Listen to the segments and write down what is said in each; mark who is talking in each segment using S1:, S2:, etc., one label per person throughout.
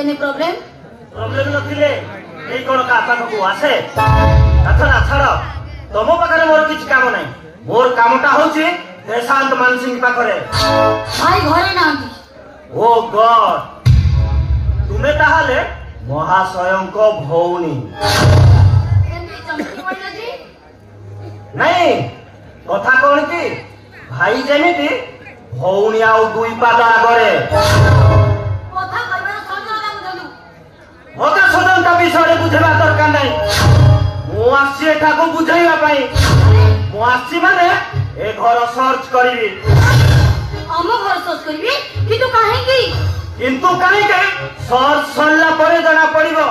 S1: Any problem
S2: problem नथिले एई कोन का पाखकु आसे अथना छाड़ तुम पाखरे मोर किछ काम नै मोर कामटा होची देशांत मानसिंह पाखरे
S1: भाई घरे नांती
S2: ओ गॉड तुमे ताहाले महाशयं को भौनी नहीं कथा कौन की भाई जेमिति भौनी आउ दुई पाद आगरे मते सदनता विषय बुझेबा दरकार नै मु आसी एठाको बुझाइबा पई मु आसी माने ए घर सर्च करिवि
S1: हम घर सर्च करिवि किंतु काहे की सर्च
S2: सरला परे जना पड़िबो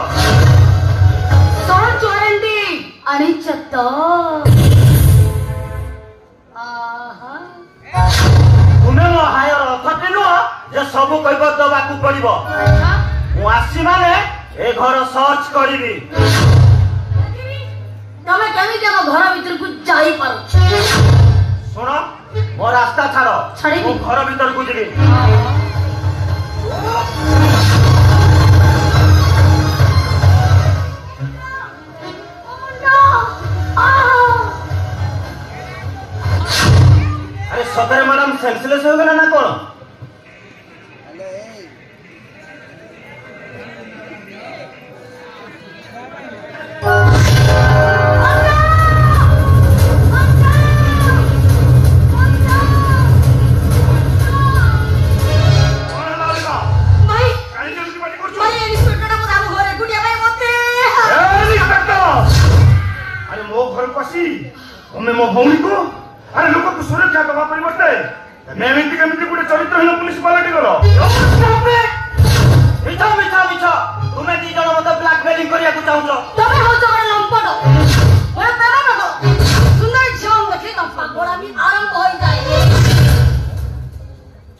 S1: सर्च वारंटी अनिचत आहा
S2: तुमे मो हायर अथटे नो जे सब कहबो दबाकू पड़िबो मु आसी माने ए घर सर्च करिवि
S1: तमे केमी जगह घर भीतर को जाई पारो
S2: सुनो मो रास्ता छाड़ो
S1: छाड़ी
S2: मु घर भीतर को जिबि अरे सदरे मैडम सेंसलेस हो गला ना कोन मो भौणी को अरे लोक को सुरक्षा दबा परिवर्ते मैं एमिति केमिति गुटे चरित्रहीन पुलिस पार्टी गलो मिठा मिठा मिठा तुमे दी जण मते ब्लैकमेलिंग करिया को चाहछो
S1: तमे हो जण लंपट ओए पेरा मत सुंदर झोम देखि त पागोळामी आरंभ होई जाय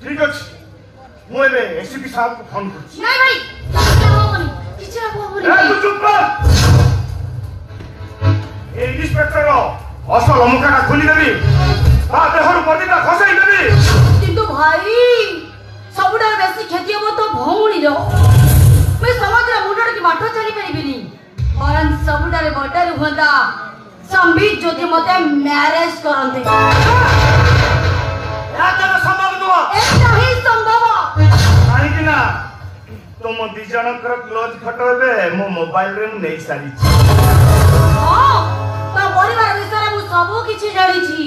S2: ठीक अछि मु एबे एसीपी साहब को फोन करछि
S1: नहीं भाई किछरा बोलबो
S2: ए तू चुप कर ए इंस्पेक्टर असल मुखाटा खुली देवी ता देहरु पतिता खसाई देवी
S1: किंतु भाई सबुडा बेसी खेती हो तो भौणी रो मैं समुद्र मुंडड़ की बाटो चली परिबिनी और सबुडा रे बटर होता संबित ज्योति मते मैरिज करंते
S2: या तब संभव नुवा
S1: एटा ही संभव
S2: काहे कि ना तुम दी जनकर क्लोज फोटो बे मो मोबाइल रे नै सारी
S1: हां तो परिवार विषय मु सब किछि जानि छी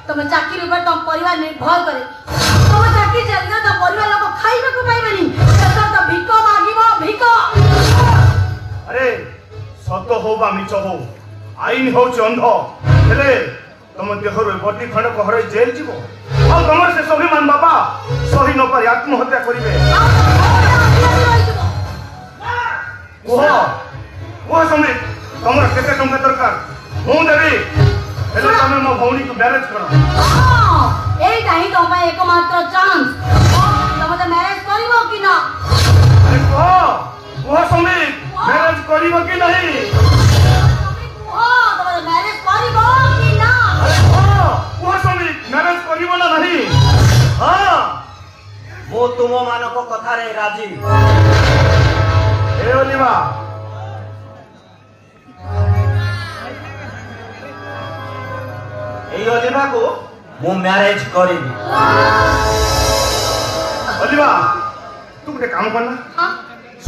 S1: तुम चाकरी ऊपर तुम परिवार निर्भर करे तुम चाकरी चलना तो परिवार लोग खाइबे को पाइबेनी तो भिको मागिबो भिको
S2: अरे सत हो बा मिछ हो आईन हो अंध हेले तुम देहर बटी खंड कहरे जेल जीवो आ तमर से स्वाभिमान बाबा सही न पर आत्महत्या करिवे ओह समित तमर केते टंका दरकार हूं देवी हेले तमे मो भौणी को मैरिज करो
S1: हां एटा ही तो मैं एकमात्र चांस तमे तो मैरिज करिवो कि ना
S2: अरे ओह समित मैरिज करिवो कि नहीं
S1: हां तमे मैरिज करिवो कि ना
S2: अरे ओह समित मैरिज करिवो ना नहीं हां मो तुम मानक कथा रे राजी ए ओलिवा ए ओलिवा को मु मैरिज करिबी ओलिवा तू के काम करना
S1: हां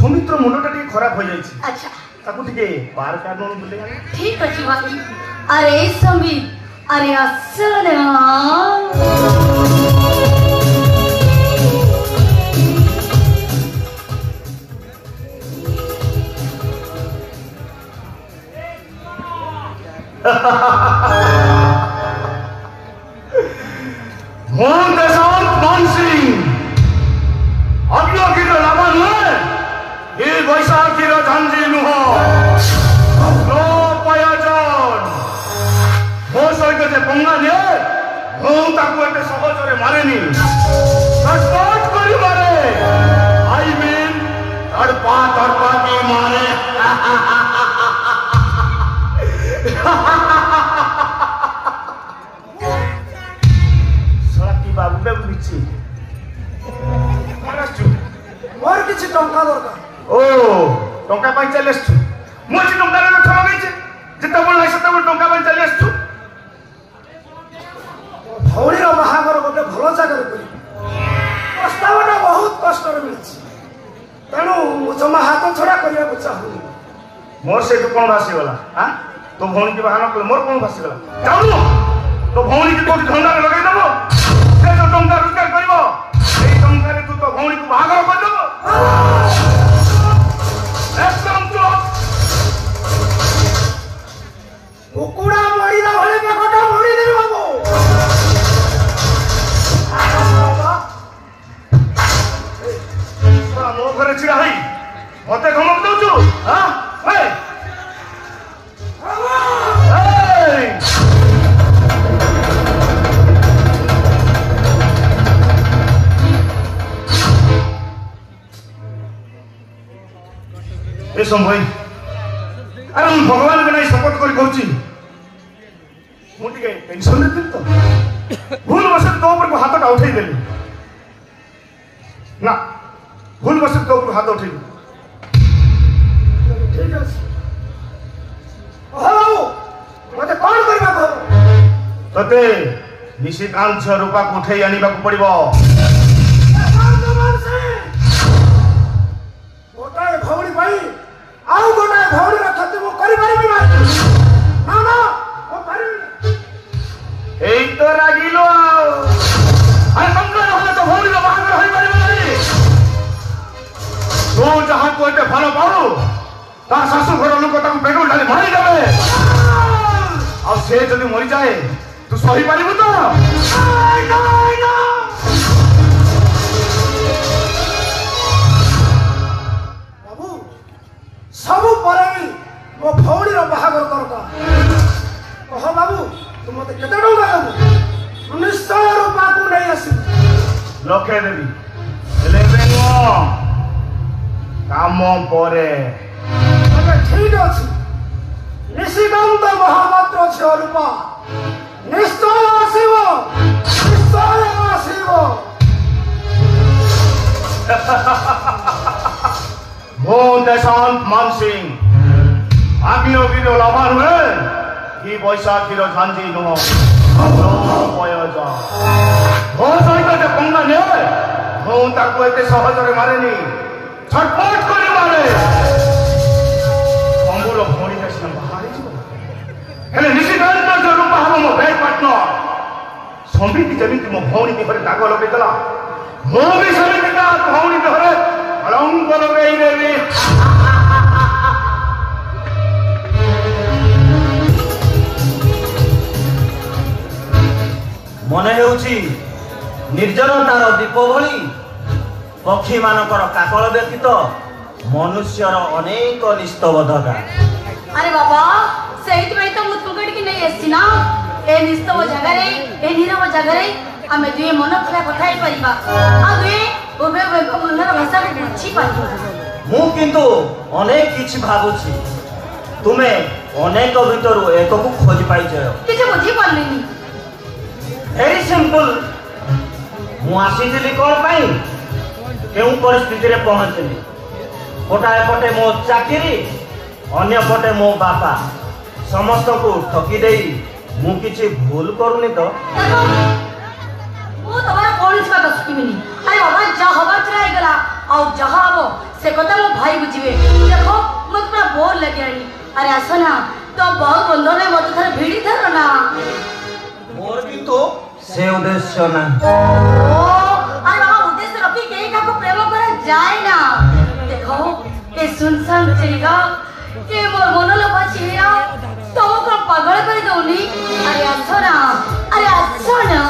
S2: समित्र मुंडटा टी खराब हो जाई छी
S1: अच्छा
S2: ताकू टिके पार काढन बुलेगा
S1: ठीक अछि भाई अरे समीर अरे अस्सलाम
S2: मोहन देशांत मानसिंह अग्लो की तो लाभन है ये बैसाखी रो झंझी नुह नो प्रयोजन हो सहित जे पंगा ने हो ताकू एते सहज रे मारेनी सचमुच करी मारे आई मीन तड़पा की मारे बाबू बे बुझी महाराष्ट्र ପାଇଁ ଚାଲି ଆସିଛୁ ମୁଁ ଆଜି ଟଙ୍କାରେ ରଥ ଲଗେଇଛି ଯେତେବେଳେ ନାହିଁ ସେତେବେଳେ ଟଙ୍କା ପାଇଁ ଚାଲି ଆସିଛୁ
S3: ଭଉଣୀର ବାହାଘର ଗୋଟେ ଭଲ ଜାଗାରେ କରିବି ପ୍ରସ୍ତାବଟା ବହୁତ କଷ୍ଟରେ ମିଳିଛି ତେଣୁ ମୁଁ ଜମା ହାତ ଛଡ଼ା କରିବାକୁ ଚାହୁଁନି
S2: ମୋର ସେଇଠୁ କ'ଣ ଭାସିଗଲା ତୋ ଭଉଣୀକି ବାହା ନ କଲେ ମୋର କ'ଣ ଭାସିଗଲା ଚାହୁଁନୁ ତୋ ଭଉଣୀକି କୋଉଠି ଧନ୍ଦାରେ ଲଗେଇଦେବ ସେ ଯୋଉ ଟଙ୍କା ରୋଜଗାର କରିବ ସେଇ ଟଙ୍କାରେ ତୁ ତୋ ଭଉଣୀକୁ ବାହାଘର କରିଦେବ
S3: କୁକୁଡ଼ା ମରିଲା ଭଳି ବେକଟା ମରିଦେବି ବାବୁ
S2: ମୋ ଘରେ ଛିଡ଼ା ହେଇ ମତେ ଧମକ ଦଉଛୁ ଏ ସମ୍ଭବ ଆରେ ମୁଁ ଭଗବାନଙ୍କ ନାଇଁ ଶପଥ କରି କହୁଛି ମୁଁ ଟିକେ ଟେନସନରେ ଥିଲି ତ ଭୁଲ ବସରେ ତୋ ଉପରକୁ ହାତଟା ଉଠେଇ ଦେଲି ନା ଭୁଲ ବସରେ ତୋ ଉପରକୁ ହାତ ଉଠେଇଲି
S3: ଠିକ ଅଛି ବାବୁ ମତେ କ'ଣ କରିବାକୁ ହବ
S2: ତତେ ନିଶିକାନ୍ତ ଝିଅ ରୂପାକୁ ଉଠେଇ ଆଣିବାକୁ ପଡିବ
S3: ଗୋଟାଏ ଭଉଣୀ ପାଇଁ ଆଉ ଗୋଟାଏ ଭଉଣୀର କ୍ଷତି ମୁଁ କରିପାରିବି ନାହିଁ ନା ନା ମୁଁ ପାରିବି
S2: ଏଇ ତ ରାଗିଲ ଆଉ ଆରେ ଟଙ୍କା ନହେଲେ ତ ଭଉଣୀର ବାହାଘର ହୋଇପାରିବ ନାହିଁ ତୁ ଯାହାକୁ ଏତେ ଭଲ ପାଉ ତା ଶାଶୁ ଘର ଲୋକ ତାକୁ ପେଟ୍ରୋଲ ଢାଳି ମାରିଦେବେ ଆଉ ସେ ଯଦି ମରିଯାଏ ତୁ ସହିପାରିବୁ ତ
S3: ବାବୁ ସବୁ ପରେ ବି ମୋ ଭଉଣୀର ବାହାଘର ଦରକାର କହ ବାବୁ ତୁ ମତେ କେତେ ଟଙ୍କା ଦେବୁ ନିଶ୍ଚୟ ରୂପାକୁ ନେଇ ଆସିବୁ
S2: ଲକ୍ଷେ ଦେବି ହେଲେ ଏବେ ନୁହଁ କାମ ପରେ
S3: ଠିକ ଅଛି ନିଶିକାନ୍ତ ମହାପାତ୍ର ଝିଅ ରୂପା ନିଶ୍ଚୟ ଆସିବ ନିଶ୍ଚୟ ଆସିବ
S2: ମୁଁ ଦେଶାନ୍ତ ମାନ ସିଂ ଆଗ୍ନେୟଗିରିର ଲାଭା ନୁହେଁ କି ବୈଶାଖୀର ଝାଞ୍ଜି ନୁହଁ ମୋ ସହିତ ଯେ ପଙ୍ଗା ନିଏ ମୁଁ ତାକୁ ଏତେ ସହଜରେ ମାରେନି ଛଟପଟ କରି ମାରେ ଅଙ୍ଗୁର ଭଉଣୀଟା ସିନା ବାହା ହେଇଯିବ ହେଲେ ନିଶିକାନ୍ତ ଯୋଉ ରୂପା ହବ ମୋ ବେଡ୍ ପାର୍ଟନର ସମ୍ବିତ ଯେମିତି ମୋ ଭଉଣୀ ଦେହରେ ଦାଗ ଲଗେଇଦେଲା ମୁଁ ବି ସେମିତି ତା ଭଉଣୀ ଦେହରେ କଳଙ୍କ ଲଗେଇ ଦେବି
S4: ମନେ ହେଉଛି ନିର୍ଜନତାର ଦୀପ ଭଳି ପକ୍ଷୀମାନଙ୍କର କାକଳ ବ୍ୟତୀତ ମନୁଷ୍ୟର ଅନେକ ନିସ୍ତବଧତା
S1: ଆରେ ବାବା ସେଇଥିପାଇଁ ତ ମୁଁ ତୁମକୁ ଏଠିକି ନେଇ ଆସିଛି ନା ଏ ନିସ୍ତବ ଜାଗାରେ ଏ ନିରବ ଜାଗାରେ ଆମେ ଦୁହେଁ ମନ ଖୋଲା କଥା ହେଇପାରିବା ଆଉ ଦୁହେଁ ଉଭୟ ଉଭୟଙ୍କ ମନର ଭାଷାକୁ ବୁଝିପାରିବା
S4: ମୁଁ କିନ୍ତୁ ଅନେକ କିଛି ଭାବୁଛି ତୁମେ ଅନେକ ଭିତରୁ ଏକକୁ ଖୋଜି ପାଇଛ
S1: କିଛି ବୁଝିପାରିଲିନି
S4: ଭେରି ସିମ୍ପଲ ମୁଁ ଆସିଥିଲି କ'ଣ ପାଇଁ କେଉଁ ପରିସ୍ଥିତିରେ ପହଞ୍ଚିଲି ଗୋଟାଏ ପଟେ ମୋ ଚାକିରି ଅନ୍ୟ ପଟେ ମୋ ବାପା ସମସ୍ତଙ୍କୁ ଠକି ଦେଇ ମୁଁ କିଛି ଭୁଲ କରୁନି ତ
S1: ମୁଁ ତମର କୌଣସି କଥା ଶୁଣିବିନି ଆରେ ବାବା ଯାହା ହବାର ଥିଲା ହେଇଗଲା ଆଉ ଯାହା ହବ ସେ କଥା ମୋ ଭାଇ ବୁଝିବେ ଦେଖ ମତେ ପୁରା ବୋର ଲାଗିଲାଣି ଆରେ ଆସ ନା ତ ବହୁ ବନ୍ଧନରେ ମତେ ଥରେ ଭିଡ଼ି ଧର ନା
S4: ମୋର କିନ୍ତୁ ସେ ଉଦ୍ଦେଶ୍ୟ ନାହିଁ
S1: ଆରେ ବାବା ଉଦ୍ଦେଶ୍ୟ ରଖି କେହି କାହାକୁ ପ୍ରେମ କରାଯାଏ ନା ଦେଖ ଏ ସୁନସାନ ଚିଲିକା ଏ ମୋର ମନଲୋଭା ଚିଲିକା ତମକୁ ପାଗଳ କରି ଦଉନି ଆରେ ଆସ ନା ଆରେ ଆସ ନା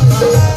S3: Thank you.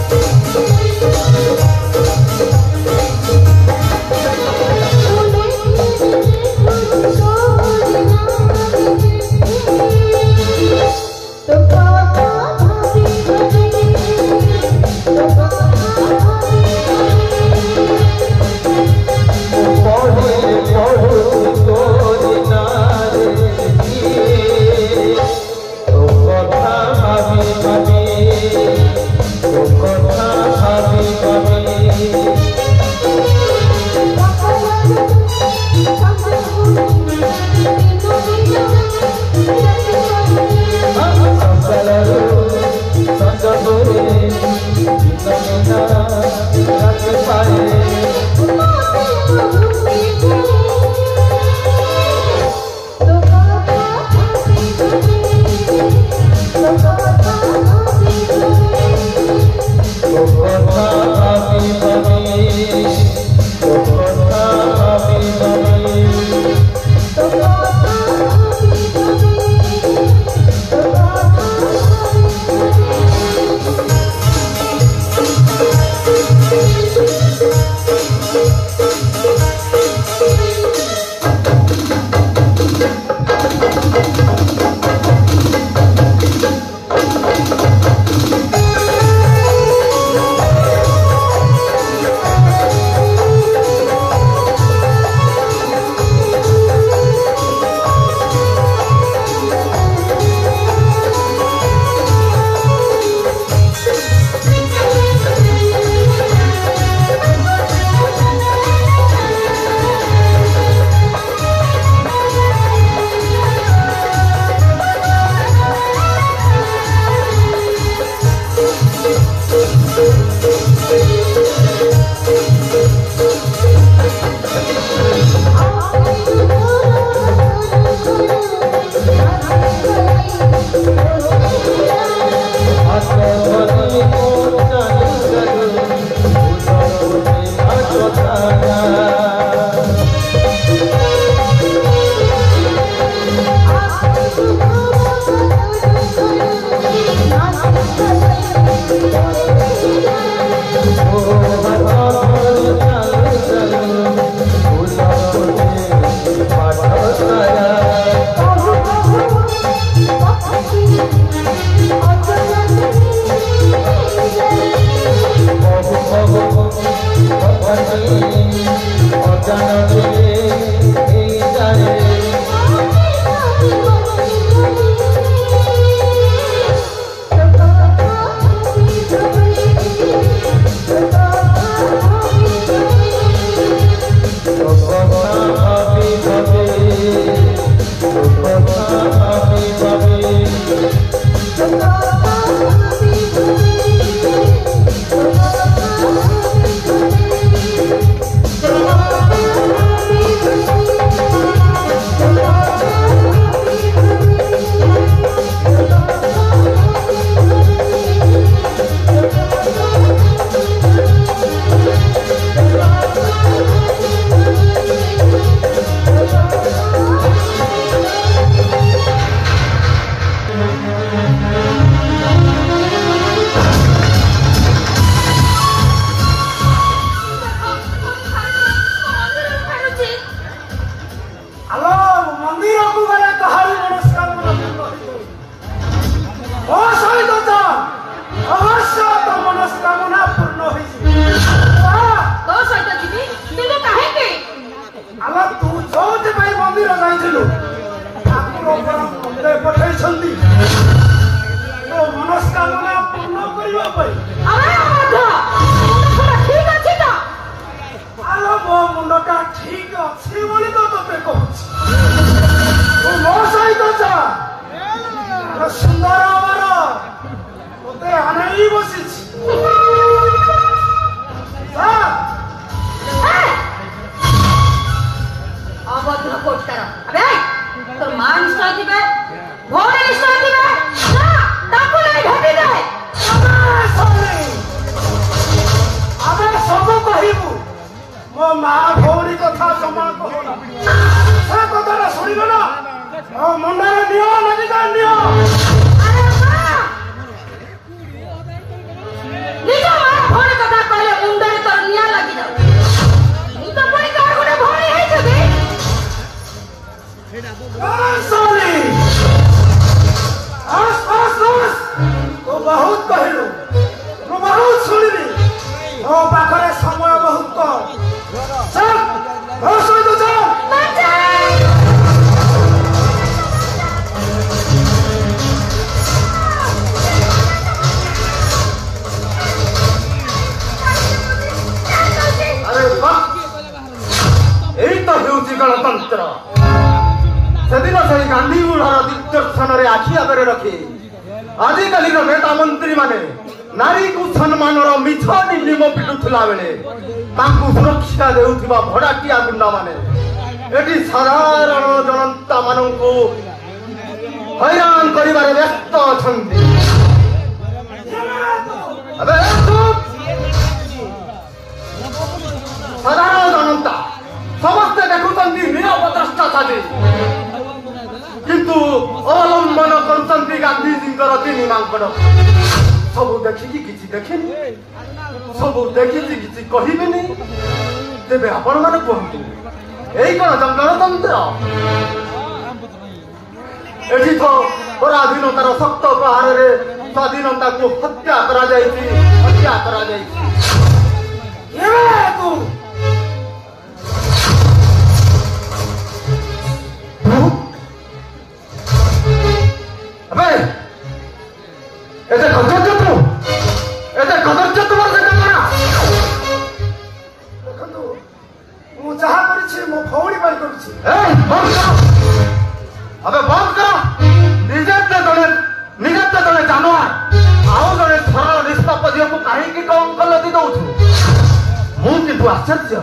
S5: ଜାନୁଆର ଆଉ ଜଣେ ସରଳ ନିଷ୍ପାପ ଝିଅକୁ କାହିଁକି କଣ କଲ
S2: किंतु आश्चर्य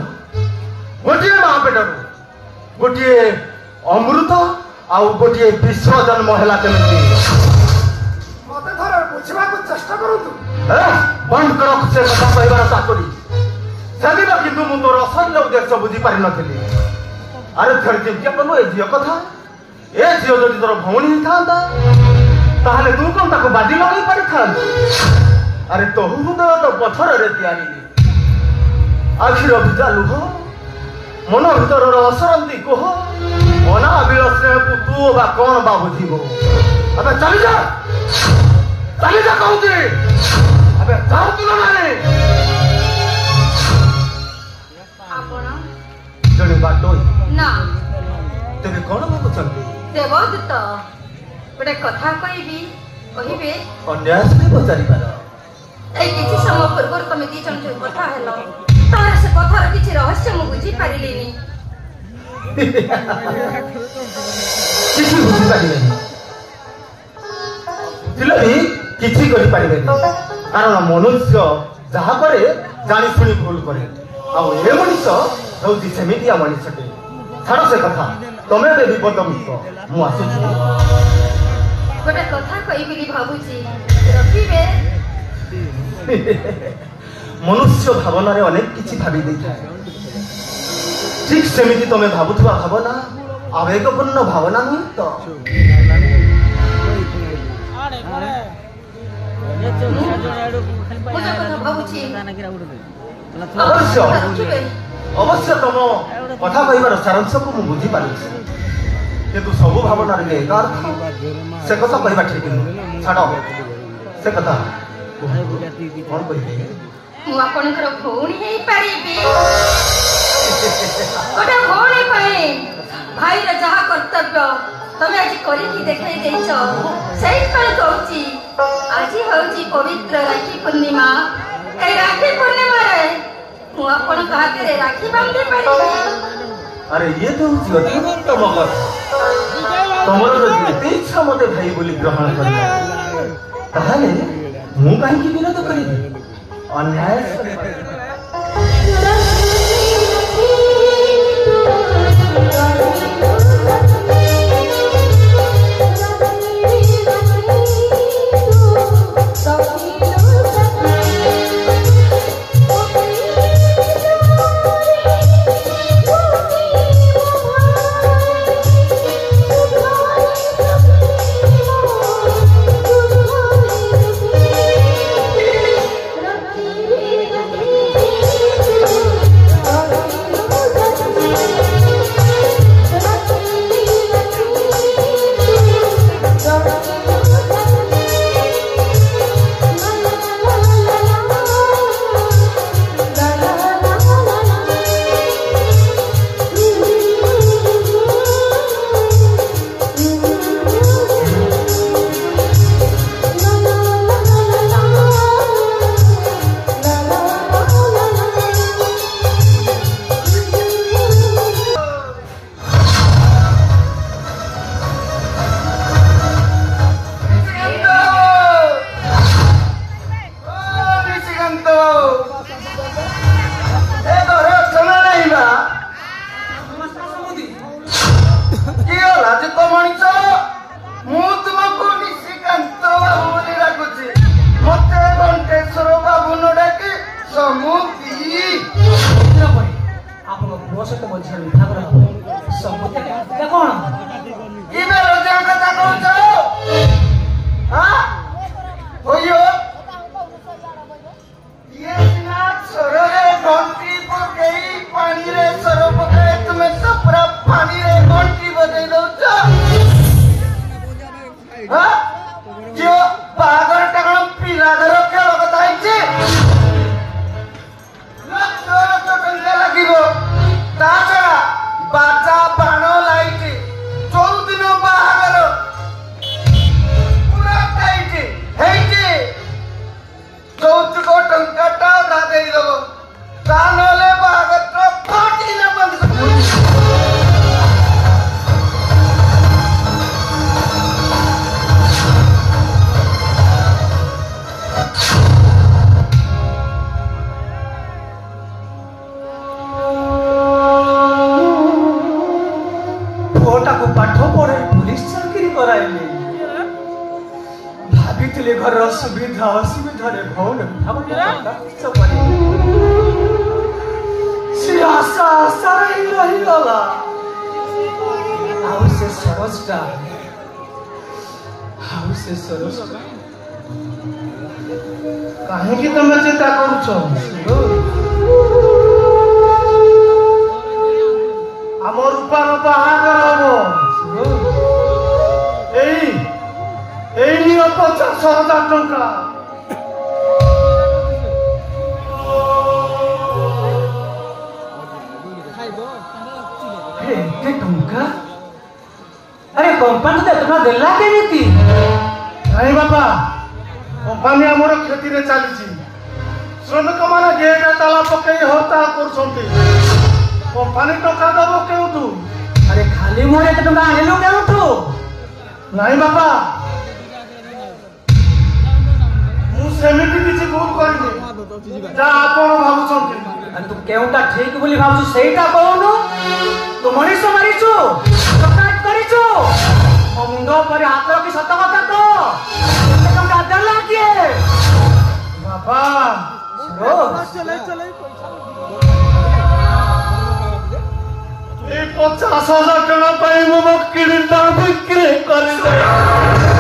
S2: गोटे माँ पेटर गोटे अमृत आउ गोटे विश्व जन्म है केमी
S3: मत थर बुझा चेष्टा करतु
S2: बंद कर से कथा कहबार चाकरी सेदिन किंतु मु तोर असल उद्देश्य बुझी पारि नथिली अरे थोड़ी चिंता कलु ए झील कथा ए झील जदि तोर भौणी था ताहले तू कौन ताको बाजी लगे पारि था अरे तो हृदय तो पत्थर रे तैयारी आखिर भिजा लुह मन भीतर असरंती कोह अनाबिल स्नेह तू बा कौन बा बुझीबो अबे चली जा कहूँ अबे जाओ तू ना जड़े बाटोई
S1: ना
S2: तेरे कौन भावुंट
S1: देवदूत गोटे कथा कहबे
S2: अन्याय से पचारि पार
S1: এই কিছু সময় পূর্বর তুমি ଦି ଜଣ ଯୋଉ କଥା ହେଲ ତାର ସେ କଥାର କିଛି ରହସ୍ୟ ମୁଁ ବୁଝି ପାରିଲିନି
S2: କିଛି ବୁଝି ପାରିବେନି ଥିଲେ ବି କିଛି କରି ପାରିବେନି କାରଣ ମନୁଷ୍ୟ ଯାହା କରେ ଜାଣି ଶୁଣି ଭୁଲ କରେ ଆଉ ଏ ମଣିଷ ହେଉଛି ସେମିତିଆ ମଣିଷଟେ ଛାଡ଼ ସେ କଥା ତମେ ଏବେ ବିପଦ ମୁକ୍ତ ମୁଁ ଆସୁଛି
S1: ଗୋଟେ କଥା କହିବି ବୋଲି ଭାବୁଛି ରଖିବେ
S2: मनुष्य भावना रे अनेक किछि भाबी देखाए ठीक सेमिति तमे भाबुथवा भावना आवेगपूर्ण भावना नुह तो अवश्य अवश्य तुम कथा कहबार सारांश को मु बुझी पारुछि किंतु सबु भावना रे एक अर्थ से कथा कहबा ठीक नुह छाड़ से कथा कौन कहिबे
S1: ମୁଁ ଆପଣଙ୍କର ଭଉଣୀ ହେଇପାରିବି ଗୋଟେ ଭଉଣୀ ପାଇଁ ଭାଇର ଯାହା କର୍ତ୍ତବ୍ୟ ତମେ ଆଜି କରିକି ଦେଖେଇ ଦେଇଛ ସେଇଥିପାଇଁ କହୁଛି ଆଜି ହେଉଛି ପବିତ୍ର ରାକ୍ଷୀ ପୂର୍ଣ୍ଣିମା এই রাখি পূর্ণিমারে ମୁଁ ଆପଣଙ୍କ ହାତରେ ରାକ୍ଷୀ ବାନ୍ଧି ପାରିବି
S2: अरे ये तो अति उत्तम कथा तमर जदि एते इच्छा मते भाई बोली ग्रहण करला ताहले मु काहे विरोध करिबी अन्याय
S3: भाविली घर सुविधा असुविधा रे भौन से आशा आशा रही गला आउ से सरसटा काहेकि तुम चिंता करुछ आम रूपार बाहागर हम এই নিয়ে 50,000 টঙ্কা ଏତେ ଟଙ୍କା ଆରେ କମ୍ପାନୀ ତ ଏତେ ଦେଲା କେମିତି ନାଇଁ ବାପା କମ୍ପାନୀ ଆମର କ୍ଷତିରେ ଚାଲିଛି ଶ୍ରମିକ ମାନେ ଗେଟ ତାଲା ପକେଇ ହରତାଳ କରୁଛନ୍ତି କମ୍ପାନୀ ଟଙ୍କା ଦବ କେଉଁଠୁ ଆରେ ଖାଲି ମୋର ଏତେ ଟଙ୍କା ଆଣିଲୁ କେଉଁଠୁ ନାଇଁ ବାପା ମୁଁ ସେମିତି କିଛି ଭୁଲ କରିନି ଯାହା ଆପଣ ଭାବୁଛନ୍ତି ତୁ କେଉଁଟା ଠିକ ବୋଲି ଭାବୁଛୁ ସେଇଟା କହୁନୁ ତୁ ମଣିଷ ମାରିଛୁ ଡକାୟତ କରିଛୁ ମୋ ମୁଣ୍ଡ ଉପରେ ହାତ ରଖି ସତ କଥା କହ ଏତେ ଟଙ୍କା ଦେଲା କିଏ ବାପା এই 50,000 ଟଙ୍କା ପାଇଁ ମୁଁ ମୋ କିଣିଟା ବିକ୍ରି କରିଦେବି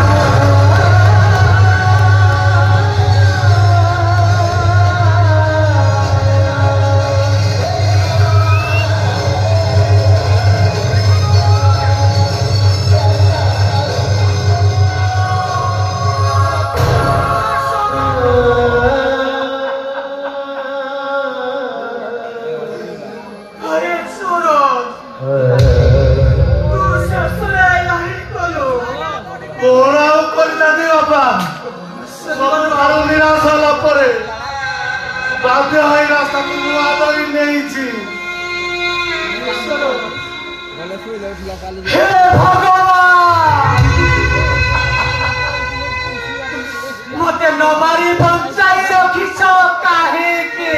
S3: मते नमारी बंचाई रखिछ काहेके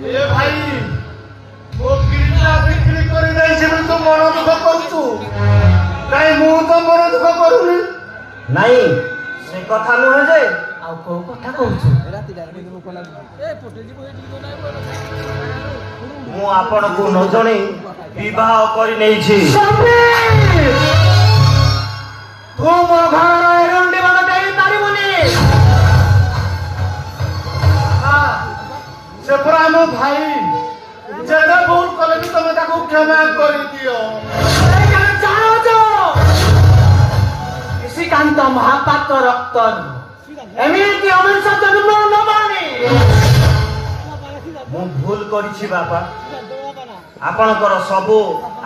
S3: ए भाई वो किरला बिक्री करि दैछे तो मन दुख करछु काई मु तो मन दुख करूनी नाही से कथा नुहे जे आ को कथा कहछु मु आपण को न जणे विवाह करि नै छी तू मो घर एरंडी बन देई पारिबुनी हां से पुरा मो भाई जेडा भूल कले भी तमे ताको क्षमा करि दियो ए जानो जो श्रीकांत महापात्र रक्त एमिति अमृत जन्म न माने मु भूल करिछि बापा आपणकर सबो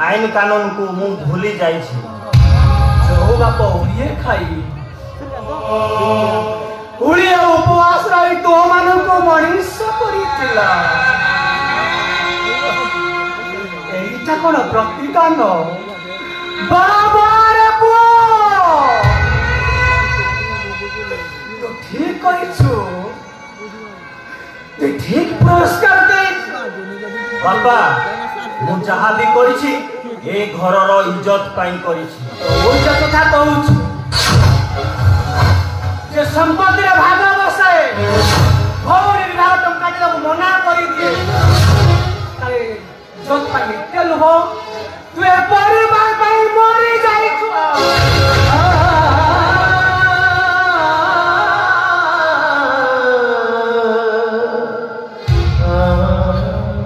S3: आईन कानून को मु भूली जाई छी जो बाप उड़िए खाई उड़िए उपवास रही तो मानन को मनीष करितिला एटा कोन प्रतिदान बाबा रे पुओ तो ठीक करिछु ते ठीक पुरस्कार दे बाबा मु जहा भी करिछि ए घरर इज्जत पाई करिछि ओ कथा कहूछु जे संपत्ति रे भाग बसाए भौरी विभाग टंका दे मना करि दिए तारे इज्जत पाई तेल हो तू ए परिवार पाई मरि जाइछु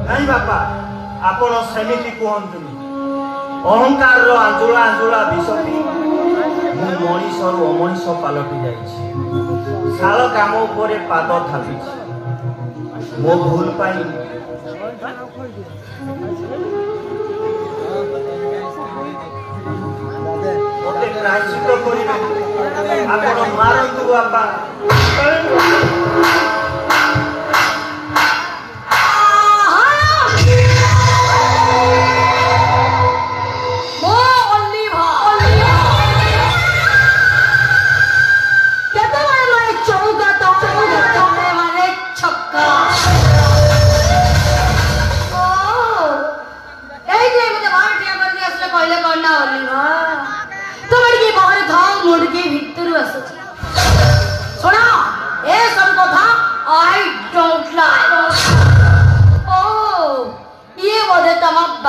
S3: नहीं बापा आपण सेमिति कहंतुनी अहंकार रो आंजुला आंजुला विषपी मु मनीषर अमनीष पालटी जाइछि साल काम उपरे पाद थापिछि मो भूल पाई ओते प्रायश्चित करिबे आपण मारंतु बापा
S1: तुम्हारी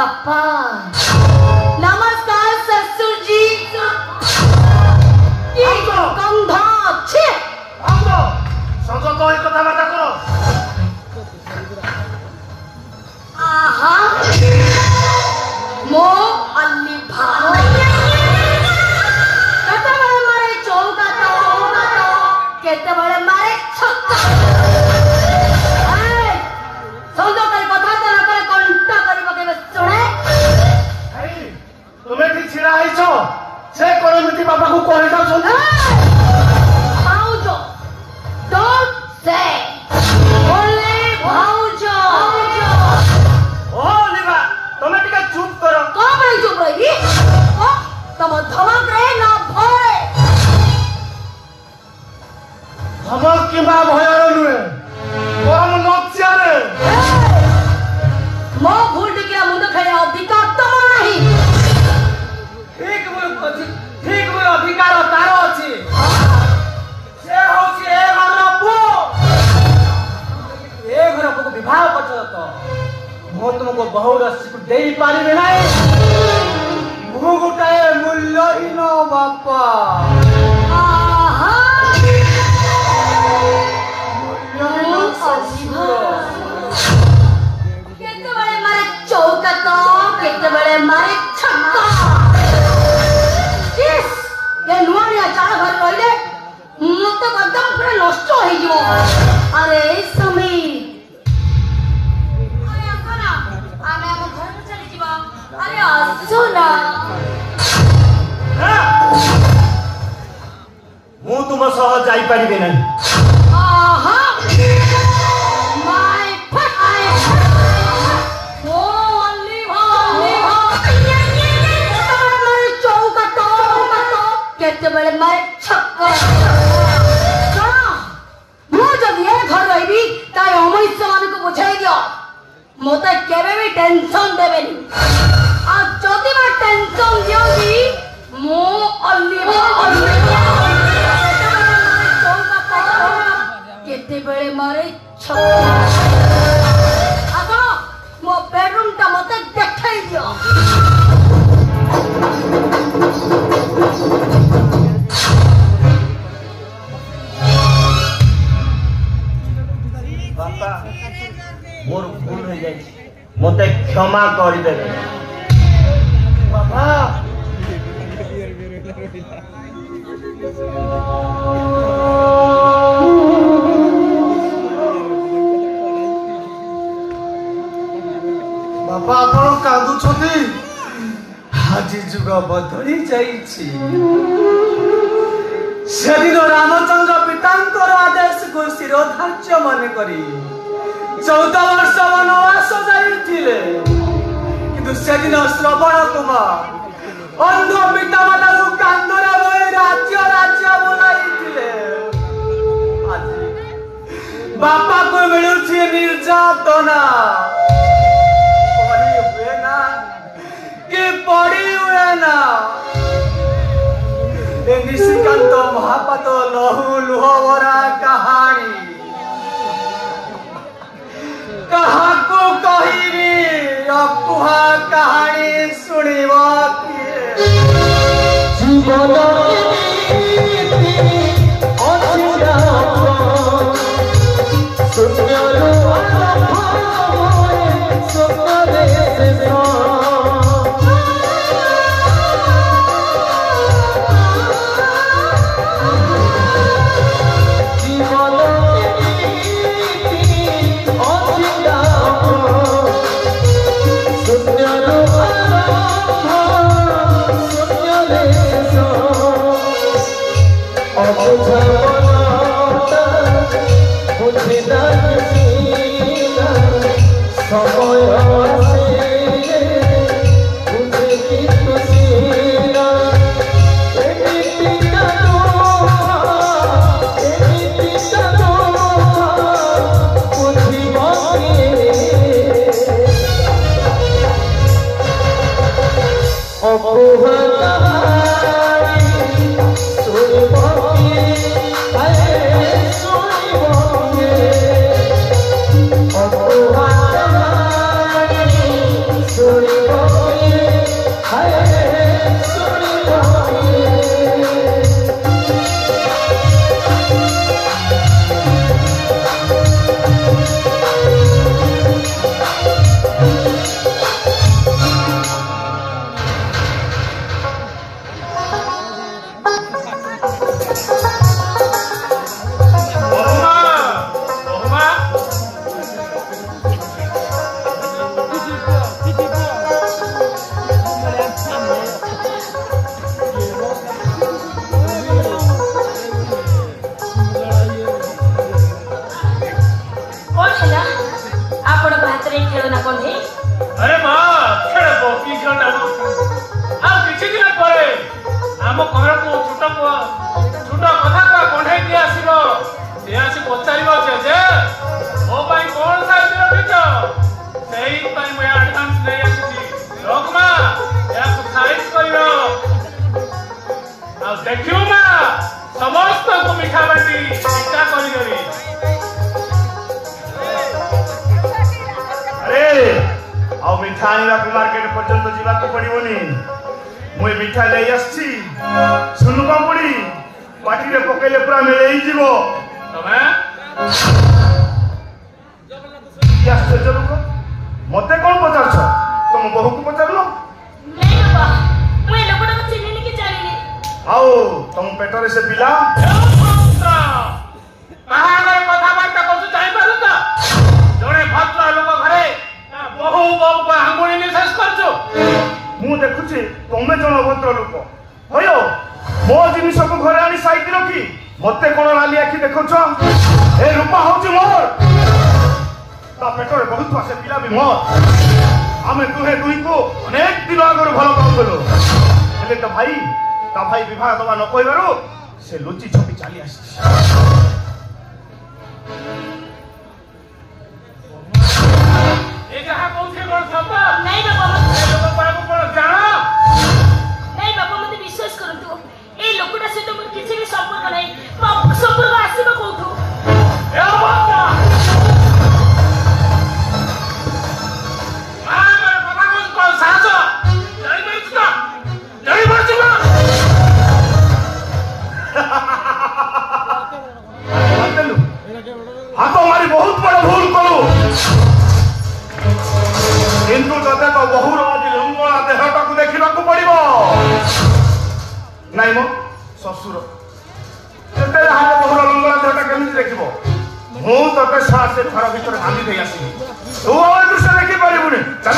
S1: बापा नमस्कार ससुर जी गंध छे
S2: सज तो एक कथा बात करो
S1: आहा मो अल्ली भाई केतेबेले मारे चौका तो केतेबेले मारे छक्का ए संजो कल कथा तो न करे कंटा करी पकेबे सुने
S2: तुम्हें ठीक छिड़ा आइछो से करमिति बाबा को कहि जाउ छन
S1: भाउजो डोंट से ओनली भाउजो
S4: ओ लिबा तमे टिका चुप करो
S1: कौन बड़ी चुप रही ओ तम धमक रहे ना भय
S2: धमक किबा भयर नुए परम लज्जा रे
S1: मो भूल टिकिया मुंड खेले अधिकार तमर नहीं
S3: ठीक बोल अधिकार तार अछि से होछि ए घर पु ए घर पु विवाह करछ तो मो तुमको बहुर स्वीकृति देई पारिबे नाही मु गोटाए मूल्यहीन बापा
S1: आहा केतेबेले मारे चौका तो केतेबेले मारे छक्का इस ये नुआनिया चाल घर रहिले मते एकदम पूरा नष्ट होई जिवो अरे समय अरे आसना आमे हम घर में चली जिवो अरे आसना
S4: मु तुम सह जाई परिबे नहीं
S1: आहा माय फटाए ओ अल्ली मारे चौका तो केतेबेले मारे छक्का मु जदि ए घर रहिबी ताई अमैस मान को बुझाई दियो मते केबे भी टेंशन देबेनी आ जदि मैं टेंशन दियोगी मु अल्ली केतेबेले मारे छक्का आसो मो बेडरूम ता मते देखाई दियो
S4: बापा मोर भूल हो जाई मते क्षमा कर देबे
S3: बाबा बाबा आपण कांदु छथि आजि जुग बदली जाइछि सेदिन रामचंद्र पितांकर आदेश को शिरोधार्य मन करी 14 वर्ष वनवास जाइथिले किंतु सेदिन श्रवण कुमार अंध पिता माता को कांदरा बोई राज्य राज्य बोलाइथिले आज बापा को मिलुछि निर्यातना पड़ी हुए ना निशिकांत महापात लहू लुहवरा कहानी कहा को कहिबी अकुहा कहानी सुनिबा किए जीवन
S5: सुन्यालो
S1: कौन है
S5: अरे माँ खेल बहुत घंटा ଆଉ କିଛି ଦିନ ପରେ ଆମ ଘରକୁ ଛୋଟ କଥା କଣ୍ଢେଇ କିଏ ଆସିବ ସେ ଆସି ପଚାରିବ ଯେ ମୋ ପାଇଁ କଣ ସାହାଯ୍ୟ ରଖିଛ ସେଇଥିପାଇଁ ମୁଁ ଆଡଭାନ୍ସ ନେଇ ଆସିଛି ଲୋକମା ଏହାକୁ ସାଇଜ କରିବ ଆଉ ଦେଖିବୁ ମା ସମସ୍ତଙ୍କୁ ମିଠା ବାଣ୍ଟି ଚିଠା କରିକରି
S2: अरे ଆଉ ମିଠା ଆଣିବାକୁ ମାର୍କେଟ ପର୍ଯ୍ୟନ୍ତ ଯିବାକୁ ପଡିବନି ମୁଁ ଏ ମିଠା ନେଇ ଆସିଛି ସୁନୁ ପାମ୍ପୁଡି ପାଟିରେ ପକେଇଲେ ପୁରା ମିଳେଇ ଯିବ
S5: ତମେ
S2: କି ଆଶ୍ଚର୍ଯ୍ୟ ଲୋକ ମତେ କଣ ପଚାରୁଛ ତମ ବୋହୂକୁ ପଚାରୁନ
S1: नहीं बाबा मैं लोगों को चिन्हने की जानी
S2: ଆଉ ତମ ପେଟରେ ସେ ପିଲା
S5: ବାହାଘର କଥାବାର୍ତ୍ତା କରୁଛୁ ଜାଣିପାରୁ ତ ଜଣେ ଭଦ୍ର ଲୋକ ଘରେ ବହୁ ବୋଉକୁ ଆଙ୍ଗୁଳି ନିଶେଷ କରୁଛୁ
S2: ମୁଁ ଦେଖୁଛି ତମେ ଜଣେ ଅଭଦ୍ର ଲୋକ ହୟ ମୋ ଜିନିଷକୁ ଘରେ ଆଣି ସାଇତି ରଖି ମତେ କଣ ନାଲି ଆଖି ଦେଖୁଛ ଏ ରୂପା ହଉଛି ମୋର ତା ପେଟରେ ବହୁତ ସେ ପିଲା ବି ମୋର ଆମେ ଦୁହେଁ ଦୁହିଁକୁ ଅନେକ ଦିନ ଆଗରୁ ଭଲ ପାଉଥିଲୁ ହେଲେ ତା ଭାଇ ବିବାହ ଦବା ନ କହିବାରୁ ସେ ଲୁଚି ଛପି ଚାଲି ଆସିଛି
S5: ଏ ଯାହା କହୁଛି କଣ ସତ
S1: नहीं बाबा
S5: ଏ ଲୋକ ପାଖକୁ କଣ ଜାଣ
S1: नहीं बाबा मते विश्वास करंतु ए लोकटा सहित मोर किछि भी संपर्क नहीं संपर्क आसीबो कोठु
S5: ଏ ଅବସ୍ଥା ବାହାଘର କଥା କହୁଛୁ କଣ ସାହସ ଜାଣିପାରୁଛୁ ତ ଜାଣିପାରୁଛୁ ନା
S2: ହାତ ମାରି ବହୁତ ବଡ ଭୁଲ କଲୁ କିନ୍ତୁ ତତେ ତ ବହୁର ଆଜି ଲଙ୍ଗଳା ଦେହଟାକୁ ଦେଖିବାକୁ ପଡିବ ନାଇଁ ମୋ ଶ୍ୱଶୁର ତତେ ହାତ ବହୁର ଲଙ୍ଗଳା ଦେହଟା କେମିତି ଦେଖିବ ମୁଁ ତତେ ସେ ଘର ଭିତରେ ବାନ୍ଧି ଦେଇ ଆସିବି ତୁ ଆଉ ଏ ଦୃଶ୍ୟ ଦେଖିପାରିବୁନି ଚାଲ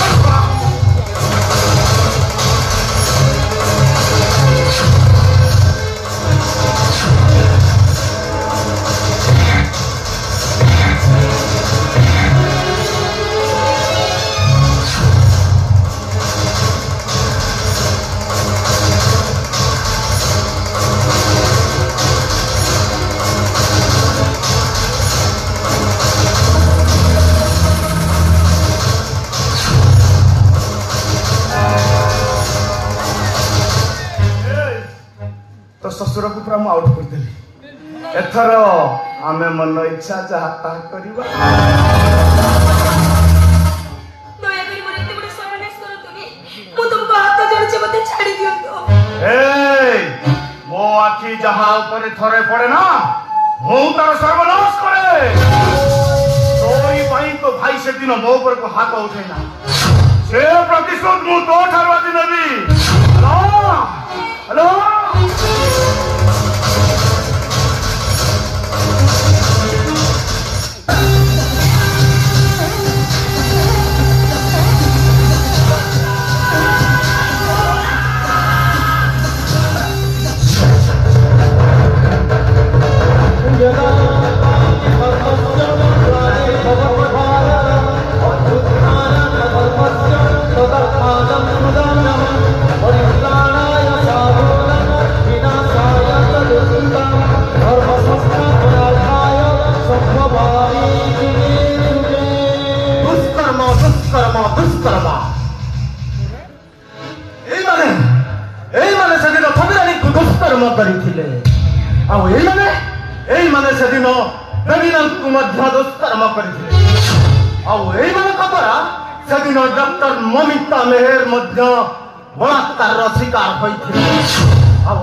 S2: ଶ୍ୱଶୁରକୁ ପୁରା ମୁଁ ଆଉଟ୍ କରିଦେଲି ଏଥର ଆମେ ମନ ଇଚ୍ଛା ଯାହା ତାହା କରିବା
S1: दया करी मोर एते बड़ सर्वनाश करतुनी मु तुमको हाथ जोड़छे मते छाड़ी दियो तो
S2: ମୋ ଆଖି ଯାହା ଉପରେ ଥରେ ପଡେ ନା ମୁଁ ତାର ସର୍ବନାଶ କରେ ତୋରି ପାଇଁ ତ ଭାଇ ସେଦିନ ମୋ ଉପରକୁ ହାତ ଉଠେଇଲା ସେ ପ୍ରତିଶୋଧ ମୁଁ ତୋ ଠାରୁ ଆଜି ନେବି ହ୍ୟାଲୋ ସେଦିନ ବେବିନାଙ୍କୁ ମଧ୍ୟ ଦୁଷ୍କର୍ମ କରିଥିଲେ ଆଉ ଏଇମାନଙ୍କ ଦ୍ୱାରା ସେଦିନ ଡକ୍ଟର ମମିତା ମେହେର ମଧ୍ୟ ବଳାତ୍କାରର ଶିକାର ହୋଇଥିଲେ ଆଉ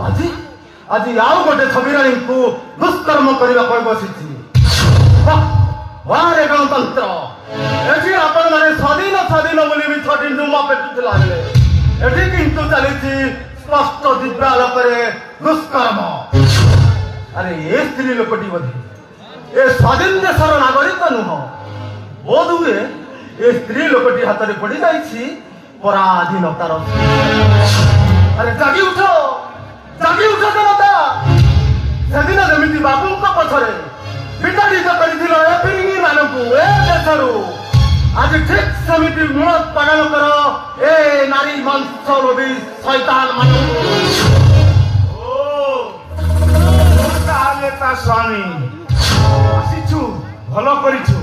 S2: ଆଜି ଆଉ ଗୋଟେ ଛବିରାଣୀଙ୍କୁ ଦୁଷ୍କର୍ମ କରିବା ପାଇଁ ବସିଛି ବାହାରେ ଗଣତନ୍ତ୍ର ଏଠି ଆପଣମାନେ ସ୍ୱାଧୀନ ବୋଲି ବି ଛଟି ନୁମା ପେଟୁଥିଲା ହେଲେ ଏଠି କିନ୍ତୁ ଚାଲିଛି ସ୍ପଷ୍ଟ ଦିବ୍ୟାଲୋକରେ ଦୁଷ୍କର୍ମ अरे ये स्त्री लोकटी बोधे ए स्वाधीन देशर नागरिक नुह बोध हुए ए स्त्री लोकटी हाथ में पड़ जाइए पराधीनतार अरे जागी उठ जनता सेदिन जमी बाबू पछरे विताड़ित कर
S4: आज ठीक सेमिति मूलत पालन कर ए नारी मांस लोभी शैतान मानु
S2: ताले ता स्वामी आसीछु भलो करिछु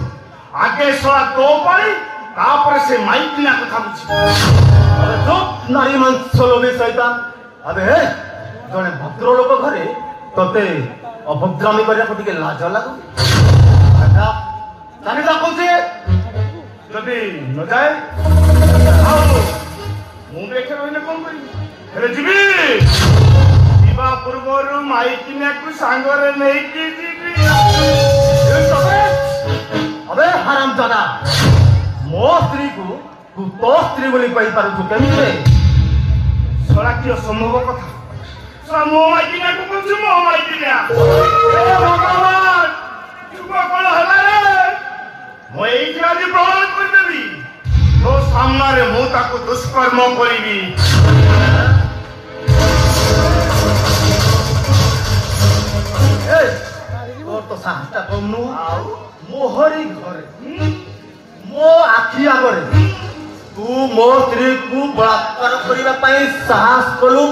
S2: आगे सला तो पाई तापर से माइकिना कथा बुझी
S4: अबे चुप नारी मांस लोभी शैतान अबे हे जने भद्र लोक घरे तते अभद्रामी करिया को टिके लाज लागु आजा जाने जा कोसे
S2: जदि न जाए आओ मु देखे रहने कोन करी हेले जीवी जीवा पूर्वरु माइकिना को सांगरे नहीं की जीवी
S4: अबे हराम जाना मो स्त्री को तू तो स्त्री बोली कहि पारु छु केमिते
S2: सला की असंभव कथा सला मो माइकिना को कोन मो माइकिना ए भगवान तुको कोन हला रे मो एई आज प्रमाण कर देबी तो सामने रे मो ताको दुष्कर्म करिबी
S4: ए तोर तो साहसटा कमनु मोहरी घरे मो आखि आगरे तू मो स्त्री को बलात्कार करिबा पई साहस कलु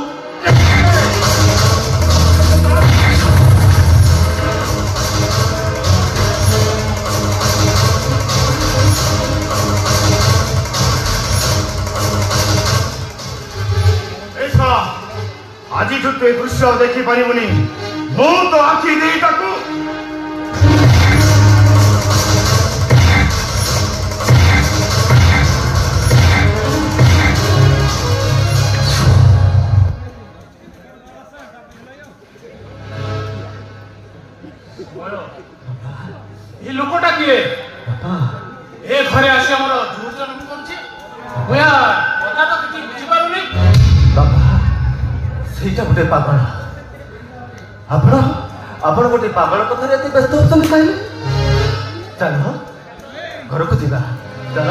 S2: आज तुझे दृश्य देखी पारिबुनी मु तो आखि देई ताकू
S5: ये लोकटा किए ए घरे आसी हमर जुजन करछि होया कथा तो किछि बुझि पारुनी
S4: बाबा ସେଇଟା ଗୋଟେ ପାଗଳ ଆପଣ ଗୋଟେ ପାଗଳ କଥାରେ ଏତେ ବ୍ୟସ୍ତ ହେଉଛନ୍ତି କାହିଁକି ଚାଲ ଘରକୁ ଯିବା ଚାଲ